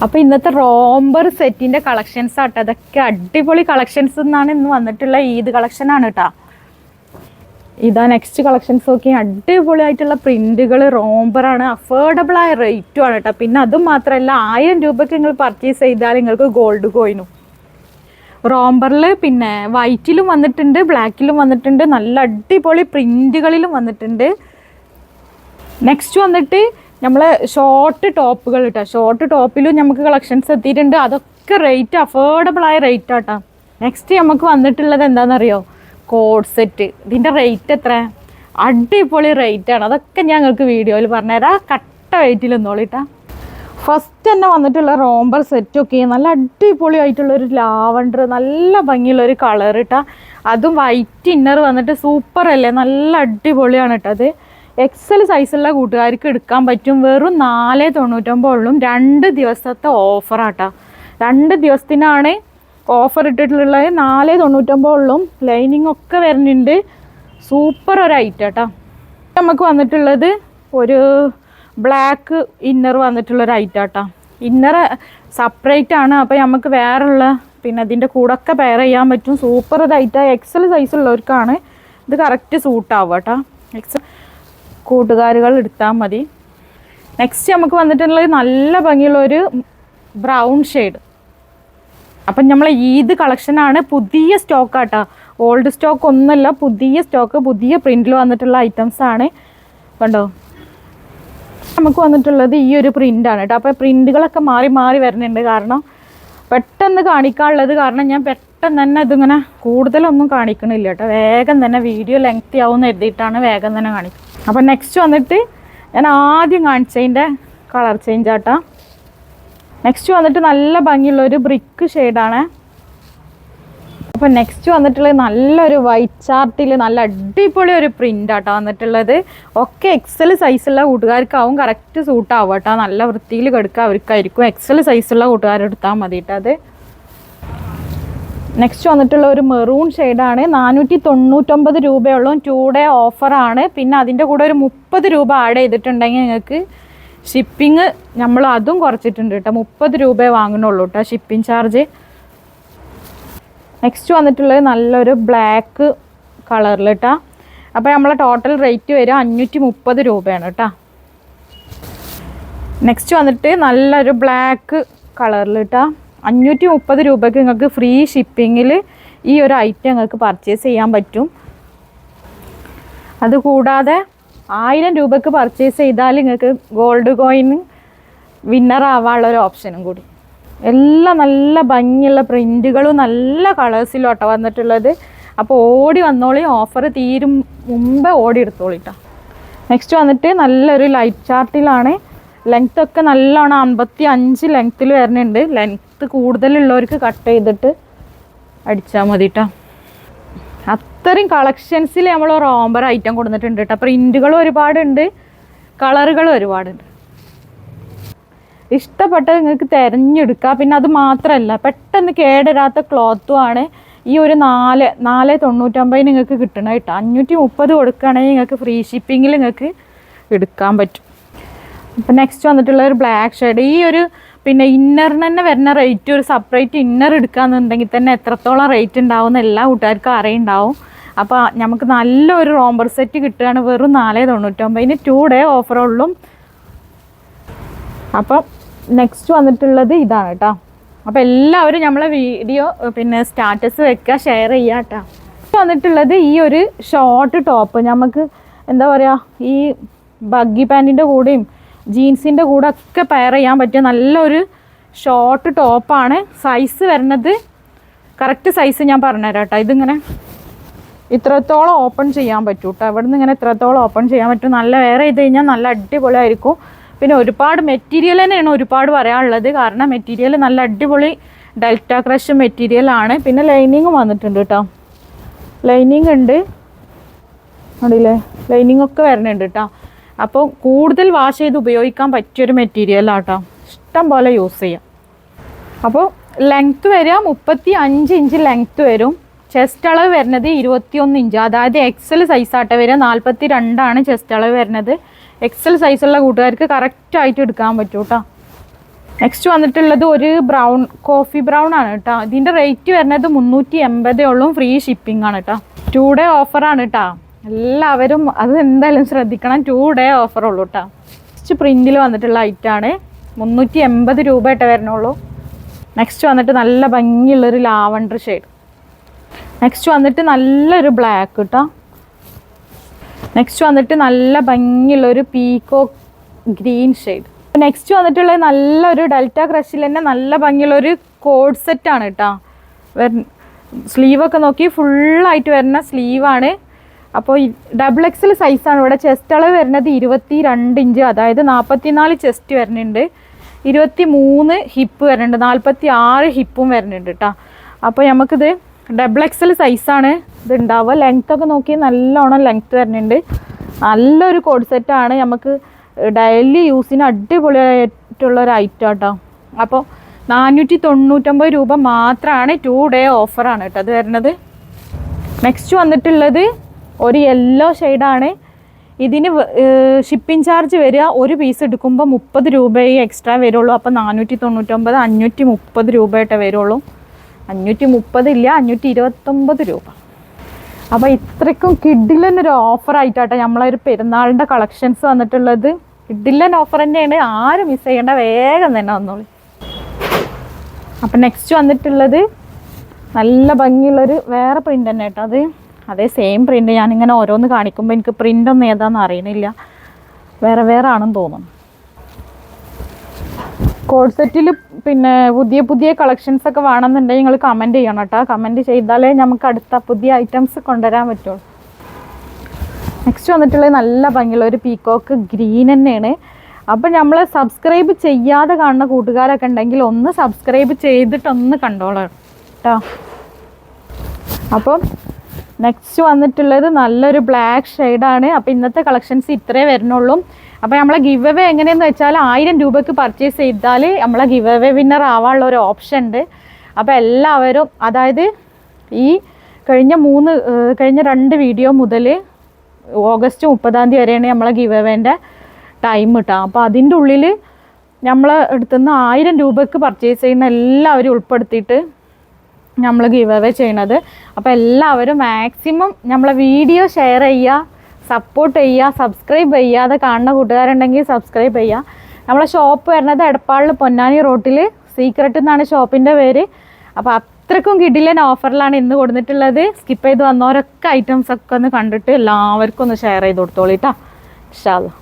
അപ്പോൾ ഇന്നത്തെ റോംബർ സെറ്റിൻ്റെ കളക്ഷൻസ് ആട്ടോ. അതൊക്കെ അടിപൊളി കളക്ഷൻസ് എന്നാണ് ഇന്ന് വന്നിട്ടുള്ള ഈദ് കളക്ഷനാണ് കേട്ടോ. ഇതാ നെക്സ്റ്റ് കളക്ഷൻസ് നോക്കി അടിപൊളിയായിട്ടുള്ള പ്രിൻറ്റുകൾ റോംബറാണ്. അഫോർഡബിൾ ആയ റേറ്റും ആണ് കേട്ടോ. പിന്നെ അതും മാത്രമല്ല 1000 രൂപയ്ക്ക് നിങ്ങൾ പർച്ചേസ് ചെയ്താൽ നിങ്ങൾക്ക് ഗോൾഡ് കോയിനും റോംബറിൽ പിന്നെ വൈറ്റിലും വന്നിട്ടുണ്ട്, ബ്ലാക്കിലും വന്നിട്ടുണ്ട്, നല്ല അടിപൊളി പ്രിൻറ്റുകളിലും വന്നിട്ടുണ്ട്. നെക്സ്റ്റ് വന്നിട്ട് നമ്മൾ ഷോർട്ട് ടോപ്പുകൾ കേട്ടോ. ഷോർട്ട് ടോപ്പിലും നമുക്ക് കളക്ഷൻസ് എത്തിയിട്ടുണ്ട്. അതൊക്കെ റേറ്റ് അഫോർഡബിൾ ആയ റേറ്റ് ആട്ടോ. നെക്സ്റ്റ് നമുക്ക് വന്നിട്ടുള്ളത് എന്താണെന്നറിയോ? Code set. ഇതിൻ്റെ റേറ്റ് എത്ര? അടിപൊളി റേറ്റാണ്. അതൊക്കെ ഞങ്ങൾക്ക് വീഡിയോയിൽ പറഞ്ഞുതരാം. കട്ട വെയിറ്റിൽ നിന്നോളിട്ടാ. ഫസ്റ്റ് തന്നെ വന്നിട്ടുള്ള റോംബർ സെറ്റൊക്കെ നല്ല അടിപൊളിയായിട്ടുള്ളൊരു ലാവണ്ടർ, നല്ല ഭംഗിയുള്ളൊരു കളർ ഇട്ടാ. അതും വൈറ്റ് ഇന്നർ വന്നിട്ട് സൂപ്പർ അല്ലേ, നല്ല അടിപൊളിയാണ് കേട്ടോ. അത് എക്സൽ സൈസുള്ള കൂട്ടുകാർക്ക് എടുക്കാൻ പറ്റും. വെറും 499 ഉള്ളും. 2 ദിവസത്തെ ഓഫറാട്ടോ. 2 ദിവസത്തിനാണ് ഓഫർ ഇട്ടിട്ടുള്ളത്. 499 ഉള്ളും. ലൈനിങ് ഒക്കെ വരുന്നുണ്ട്. സൂപ്പർ ഒരു ഐറ്റം കേട്ടോ. നമുക്ക് വന്നിട്ടുള്ളത് ഒരു ബ്ലാക്ക് ഇന്നർ വന്നിട്ടുള്ളൊരു ഐറ്റം കേട്ടോ. ഇന്നർ സെപ്പറേറ്റ് ആണ്. അപ്പോൾ നമുക്ക് വേറെയുള്ള പിന്നെ ഇതിൻ്റെ കൂടൊക്കെ പെയർ ചെയ്യാൻ പറ്റും. സൂപ്പർ ഒരു ഐറ്റം. എക്സൽ സൈസുള്ളവർക്കാണ് ഇത് കറക്റ്റ് സൂട്ടാവുക കേട്ടോ. എക്സൽ കൂട്ടുകാരുകൾ എടുത്താൽ മതി. നെക്സ്റ്റ് നമുക്ക് വന്നിട്ടുള്ളത് നല്ല ഭംഗിയുള്ളൊരു ബ്രൗൺ ഷെയ്ഡ്. അപ്പം നമ്മൾ ഈദ് കളക്ഷനാണ്. പുതിയ സ്റ്റോക്ക് ആട്ടോ. ഓൾഡ് സ്റ്റോക്ക് ഒന്നുമല്ല, പുതിയ സ്റ്റോക്ക്, പുതിയ പ്രിൻറ്റിൽ വന്നിട്ടുള്ള ഐറ്റംസ് ആണ്. കണ്ടോ? നമുക്ക് വന്നിട്ടുള്ളത് ഈ ഒരു പ്രിൻ്റാണ് കേട്ടോ. അപ്പോൾ പ്രിൻറ്റുകളൊക്കെ മാറി മാറി വരുന്നുണ്ട്. കാരണം പെട്ടെന്ന് കാണിക്കാനുള്ളത് കാരണം ഞാൻ പെട്ടെന്ന് തന്നെ ഇതിങ്ങനെ കൂടുതലൊന്നും കാണിക്കണില്ല കേട്ടോ. വേഗം തന്നെ വീഡിയോ ലെങ്തി ആവുമെന്ന് എഴുതിയിട്ടാണ് വേഗം തന്നെ കാണിക്കുന്നത്. അപ്പം നെക്സ്റ്റ് വന്നിട്ട് ഞാൻ ആദ്യം കാണിച്ചതിൻ്റെ കളർ ചേഞ്ച് ആട്ടോ. നെക്സ്റ്റ് വന്നിട്ട് നല്ല ഭംഗിയുള്ളൊരു ബ്രിക്ക് ഷെയ്ഡാണ്. അപ്പം നെക്സ്റ്റ് വന്നിട്ടുള്ളത് നല്ലൊരു വൈറ്റ് ചാർട്ടിൽ നല്ല അടിപൊളി ഒരു പ്രിൻ്റ് ആട്ടോ വന്നിട്ടുള്ളത്. ഒക്കെ എക്സൽ സൈസുള്ള കൂട്ടുകാർക്കാവും കറക്റ്റ് സൂട്ടാവും കേട്ടോ. നല്ല വൃത്തിയിൽ കെടുക്കുക അവർക്കായിരിക്കും. എക്സൽ സൈസുള്ള കൂട്ടുകാരെടുത്താൽ മതി കേട്ടോ. അത് നെക്സ്റ്റ് വന്നിട്ടുള്ള ഒരു മെറൂൺ ഷെയ്ഡാണ്. 499 രൂപയുള്ളൂ. 2 ഡേ ഓഫറാണ്. പിന്നെ അതിൻ്റെ കൂടെ ഒരു 30 രൂപ ആഡ് ചെയ്തിട്ടുണ്ടെങ്കിൽ നിങ്ങൾക്ക് ഷിപ്പിംഗ് നമ്മൾ അതും കുറച്ചിട്ടുണ്ട് കേട്ടോ. 30 രൂപയെ വാങ്ങുന്നുള്ളൂ കേട്ടോ ഷിപ്പിംഗ് ചാർജ്. നെക്സ്റ്റ് വന്നിട്ടുള്ളത് നല്ലൊരു ബ്ലാക്ക് കളറിൽ കേട്ടോ. അപ്പോൾ നമ്മളെ ടോട്ടൽ റേറ്റ് വരിക 530 രൂപയാണ് കേട്ടോ. നെക്സ്റ്റ് വന്നിട്ട് നല്ലൊരു ബ്ലാക്ക് കളറിൽ കേട്ടോ. 530 രൂപയ്ക്ക് നിങ്ങൾക്ക് ഫ്രീ ഷിപ്പിങ്ങിൽ ഈ ഒരു ഐറ്റം നിങ്ങൾക്ക് പർച്ചേസ് ചെയ്യാൻ പറ്റും. അതുകൂടാതെ 1000 രൂപയ്ക്ക് പർച്ചേസ് ചെയ്താൽ നിങ്ങൾക്ക് ഗോൾഡ് കോയിൻ വിന്നർ ആവാനുള്ളൊരു ഓപ്ഷനും കൂടി. എല്ലാം നല്ല ഭംഗിയുള്ള പ്രിൻറ്റുകളും നല്ല കളേഴ്സിലും കേട്ടോ വന്നിട്ടുള്ളത്. അപ്പോൾ ഓടി വന്നോളി. ഓഫർ തീരും മുമ്പേ ഓടി എടുത്തോളിട്ടോ. നെക്സ്റ്റ് വന്നിട്ട് നല്ലൊരു ലൈറ്റ് ചാർട്ടിലാണ്. ലെങ്ത് ഒക്കെ നല്ലോണം 55 ലെങ്ത്തിൽ വരുന്നുണ്ട്. ലെങ്ത്ത് കൂടുതലുള്ളവർക്ക് കട്ട് ചെയ്തിട്ട് അടിച്ചാൽ മതി കേട്ടോ. അത്രയും കളക്ഷൻസിൽ നമ്മൾ റോംബർ ഐറ്റം കൊടുത്തിട്ടുണ്ട് കേട്ടോ. പ്രിൻറ്റുകളും ഒരുപാടുണ്ട്, കളറുകളും ഒരുപാടുണ്ട്. ഇഷ്ടപ്പെട്ടത് നിങ്ങൾക്ക് തിരഞ്ഞെടുക്കുക. പിന്നെ അത് മാത്രമല്ല പെട്ടെന്ന് കേടരാത്ത ക്ലോത്തും ആണ്. ഈ ഒരു 499 നിങ്ങൾക്ക് കിട്ടണം കേട്ടോ. 530 കൊടുക്കുകയാണെങ്കിൽ നിങ്ങൾക്ക് ഫ്രീ ഷിപ്പിങ്ങിൽ നിങ്ങൾക്ക് എടുക്കാൻ പറ്റും. അപ്പം നെക്സ്റ്റ് വന്നിട്ടുള്ള ഒരു ബ്ലാക്ക് ഷെയ്ഡ്. ഈ ഒരു പിന്നെ ഇന്നറിന് തന്നെ വരുന്ന റേറ്റ്, ഒരു സെപ്പറേറ്റ് ഇന്നർ എടുക്കുകയെന്നുണ്ടെങ്കിൽ തന്നെ എത്രത്തോളം റേറ്റ് ഉണ്ടാവുമെന്ന് എല്ലാ കൂട്ടുകാർക്കും അറിയുണ്ടാവും. അപ്പോൾ നമുക്ക് നല്ലൊരു റോംബർ സെറ്റ് കിട്ടുകയാണ് വെറും 499. 2 ഡേ ഓഫറുള്ളൂ. അപ്പം നെക്സ്റ്റ് വന്നിട്ടുള്ളത് ഇതാണ് കേട്ടോ. അപ്പോൾ എല്ലാവരും നമ്മളെ വീഡിയോ പിന്നെ സ്റ്റാറ്റസ് വെക്കുക, ഷെയർ ചെയ്യുക കേട്ടോ. വന്നിട്ടുള്ളത് ഈ ഒരു ഷോർട്ട് ടോപ്പ്. നമുക്ക് എന്താ പറയുക, ഈ ബഗ്ഗി പാൻറ്റിൻ്റെ കൂടെയും ജീൻസിൻ്റെ കൂടെ ഒക്കെ പെയർ ചെയ്യാൻ പറ്റിയ നല്ലൊരു ഷോർട്ട് ടോപ്പാണ്. സൈസ് വരുന്നത് കറക്റ്റ് സൈസ് ഞാൻ പറഞ്ഞുതരാം കേട്ടോ. ഇതിങ്ങനെ ഇത്രത്തോളം ഓപ്പൺ ചെയ്യാൻ പറ്റും കേട്ടോ. ഇവിടെ നിന്ന് ഇങ്ങനെ ഇത്രത്തോളം ഓപ്പൺ ചെയ്യാൻ പറ്റും. നല്ല വെയർ ചെയ്ത് കഴിഞ്ഞാൽ നല്ല അടിപൊളിയായിരിക്കും. പിന്നെ ഒരുപാട് മെറ്റീരിയൽ തന്നെയാണ് ഒരുപാട് പറയാനുള്ളത്. കാരണം മെറ്റീരിയൽ നല്ല അടിപൊളി ഡെൽറ്റ ക്രഷ് മെറ്റീരിയലാണ്. പിന്നെ ലൈനിങ്ങും വന്നിട്ടുണ്ട് കേട്ടോ. ലൈനിങ് ഉണ്ട്, കണ്ടില്ലേ? ലൈനിങ് ഒക്കെ വരുന്നുണ്ട് കേട്ടോ. അപ്പോൾ കൂടുതൽ വാഷ് ചെയ്ത് ഉപയോഗിക്കാൻ പറ്റിയൊരു മെറ്റീരിയലാണ് കേട്ടോ. ഇഷ്ടം പോലെ യൂസ് ചെയ്യാം. അപ്പോൾ ലെങ്ത്ത് വരിക 35 ഇഞ്ച് ലെങ്ത്ത് വരും. ചെസ്റ്റ് അളവ് വരുന്നത് 21 ഇഞ്ച്. അതായത് എക്സൽ സൈസായിട്ട് വരിക. 42 ചെസ്റ്റ് അളവ് വരുന്നത്. എക്സൽ സൈസുള്ള കൂട്ടുകാർക്ക് കറക്റ്റായിട്ട് എടുക്കാൻ പറ്റും കേട്ടോ. നെക്സ്റ്റ് വന്നിട്ടുള്ളത് ഒരു ബ്രൗൺ, കോഫി ബ്രൗൺ ആണ് കേട്ടോ. ഇതിൻ്റെ റേറ്റ് വരുന്നത് 380 ഉള്ളൂ, ഫ്രീ ഷിപ്പിംഗ് ആണ് കേട്ടോ. 2 ഡേ ഓഫറാണ് കേട്ടോ. എല്ലാവരും അത് എന്തായാലും ശ്രദ്ധിക്കണം, 2 ഡേ ഓഫർ ഉള്ളൂ കേട്ടോ. നെക്സ്റ്റ് പ്രിൻറ്റിൽ വന്നിട്ടുള്ള ഐറ്റാണ്, 380 രൂപയായിട്ടേ വരുന്നുള്ളൂ. നെക്സ്റ്റ് വന്നിട്ട് നല്ല ഭംഗിയുള്ളൊരു ലാവണ്ടർ ഷെയ്ഡ്. നെക്സ്റ്റ് വന്നിട്ട് നല്ലൊരു ബ്ലാക്ക് കേട്ടോ. നെക്സ്റ്റ് വന്നിട്ട് നല്ല ഭംഗിയുള്ളൊരു പീകോക്ക് ഗ്രീൻ ഷെയ്ഡ്. നെക്സ്റ്റ് വന്നിട്ടുള്ളത് നല്ലൊരു ഡെൽറ്റ ക്രഷിൽ തന്നെ നല്ല ഭംഗിയുള്ളൊരു കോഡ് സെറ്റാണ് കേട്ടോ. സ്ലീവൊക്കെ നോക്കി ഫുള്ളായിട്ട് വരുന്ന സ്ലീവാണ്. അപ്പോൾ XXL സൈസാണ്. ഇവിടെ ചെസ്റ്റ് അളവ് വരുന്നത് 22 ഇഞ്ച്, അതായത് 44 ചെസ്റ്റ് വരുന്നുണ്ട്, 23 ഹിപ്പ് വരുന്നുണ്ട്, 46 ഹിപ്പും വരുന്നുണ്ട് കേട്ടോ. അപ്പോൾ നമുക്കിത് XXL സൈസാണ് ഇത് ഉണ്ടാവുക. ലെങ്ത്തൊക്കെ നോക്കി നല്ലോണം ലെങ്ത്ത് വരുന്നുണ്ട്. നല്ലൊരു കോഡ് സെറ്റാണ്, നമുക്ക് ഡെയിലി യൂസിന് അടിപൊളിയായിട്ടുള്ളൊരു ഐറ്റം കേട്ടോ. അപ്പോൾ 499 രൂപ മാത്രമാണ്, 2 ഡേ ഓഫറാണ് കേട്ടോ അത് വരുന്നത്. നെക്സ്റ്റ് വന്നിട്ടുള്ളത് ഒരു യെല്ലോ ഷെയ്ഡാണ്. ഇതിന് ഷിപ്പിംഗ് ചാർജ് വരിക, ഒരു പീസ് എടുക്കുമ്പോൾ 30 രൂപയെ എക്സ്ട്രാ വരുള്ളൂ. അപ്പോൾ 499, 530 രൂപയായിട്ടേ വരുള്ളൂ. 530 ഇല്ല, 529 രൂപ. അപ്പോൾ ഇത്രയ്ക്കും കിഡിലൊരു ഓഫറായിട്ടാട്ടോ നമ്മളൊരു പെരുന്നാളിൻ്റെ കളക്ഷൻസ് വന്നിട്ടുള്ളത്. കിഡിലൻ ഓഫർ തന്നെയാണ്, ആരും മിസ് ചെയ്യേണ്ട, വേഗം തന്നെ വന്നോളൂ. അപ്പം നെക്സ്റ്റ് വന്നിട്ടുള്ളത് നല്ല ഭംഗിയുള്ളൊരു വേറെ പ്രിൻ്റ് തന്നെ കേട്ടോ. അത് അതേ സെയിം പ്രിൻ്റ്, ഞാനിങ്ങനെ ഓരോന്ന് കാണിക്കുമ്പോൾ എനിക്ക് പ്രിൻ്റൊന്നും ഏതാണെന്ന് അറിയണില്ല, വേറെ വേറെ ആണെന്ന് തോന്നുന്നു. കോഡ് സെറ്റിൽ പിന്നെ പുതിയ കളക്ഷൻസ് ഒക്കെ വേണമെന്നുണ്ടെങ്കിൽ നിങ്ങൾ കമൻറ്റ് ചെയ്യണം കേട്ടോ. കമൻറ്റ് ചെയ്താലേ നമുക്ക് അടുത്ത പുതിയ ഐറ്റംസ് കൊണ്ടുവരാൻ പറ്റുള്ളൂ. നെക്സ്റ്റ് വന്നിട്ടുള്ളത് നല്ല ഭംഗിയുള്ള ഒരു പീകോക്ക് ഗ്രീൻ തന്നെയാണ്. അപ്പം നമ്മൾ സബ്സ്ക്രൈബ് ചെയ്യാതെ കാണുന്ന കൂട്ടുകാരൊക്കെ ഉണ്ടെങ്കിൽ ഒന്ന് സബ്സ്ക്രൈബ് ചെയ്തിട്ടൊന്ന് കണ്ടോളാം കേട്ടോ. അപ്പം നെക്സ്റ്റ് വന്നിട്ടുള്ളത് നല്ലൊരു ബ്ലാക്ക് ഷെയ്ഡാണ്. അപ്പോൾ ഇന്നത്തെ കളക്ഷൻസ് ഇത്രേ വരുന്നുള്ളൂ. അപ്പോൾ നമ്മളെ ഗിവ് അവേ എങ്ങനെയെന്ന് വെച്ചാൽ 1000 രൂപയ്ക്ക് പർച്ചേസ് ചെയ്താൽ നമ്മളെ ഗിവ് അവേ വിന്നർ ആവാനുള്ള ഒരു ഓപ്ഷൻ ഉണ്ട്. അപ്പോൾ എല്ലാവരും, അതായത് ഈ കഴിഞ്ഞ 2 വീഡിയോ മുതൽ ഓഗസ്റ്റ് 30 വരെയാണ് നമ്മളെ ഗിവ് അവേൻ്റെ ടൈം കിട്ടുക. അപ്പോൾ അതിൻ്റെ ഉള്ളിൽ നമ്മൾ എടുത്തുനിന്ന് 1000 രൂപയ്ക്ക് പർച്ചേസ് ചെയ്യുന്ന എല്ലാവരും ഉൾപ്പെടുത്തിയിട്ട് നമ്മൾ ഗിവ് അവേ ചെയ്യണത്. അപ്പോൾ എല്ലാവരും മാക്സിമം നമ്മളെ വീഡിയോ ഷെയർ ചെയ്യുക, സപ്പോർട്ട് ചെയ്യുക, സബ്സ്ക്രൈബ് ചെയ്യാതെ കാണുന്ന കൂട്ടുകാരുണ്ടെങ്കിൽ സബ്സ്ക്രൈബ് ചെയ്യുക. നമ്മളെ ഷോപ്പ് വരുന്നത് എടപ്പാളിൽ പൊന്നാനി റോട്ടിൽ സീക്രട്ട് എന്നാണ് ഷോപ്പിൻ്റെ പേര്. അപ്പോൾ അത്രയ്ക്കും കിടിലൻ ഓഫറിലാണ് ഇന്ന് കൊടുത്തിട്ടുള്ളത്. സ്കിപ്പ് ചെയ്ത് വന്നവരൊക്കെ ഐറ്റംസൊക്കെ ഒന്ന് കണ്ടിട്ട് എല്ലാവർക്കും ഒന്ന് ഷെയർ ചെയ്ത് കൊടുത്തോളിട്ടോ. ഇൻഷാ അല്ലാഹ്.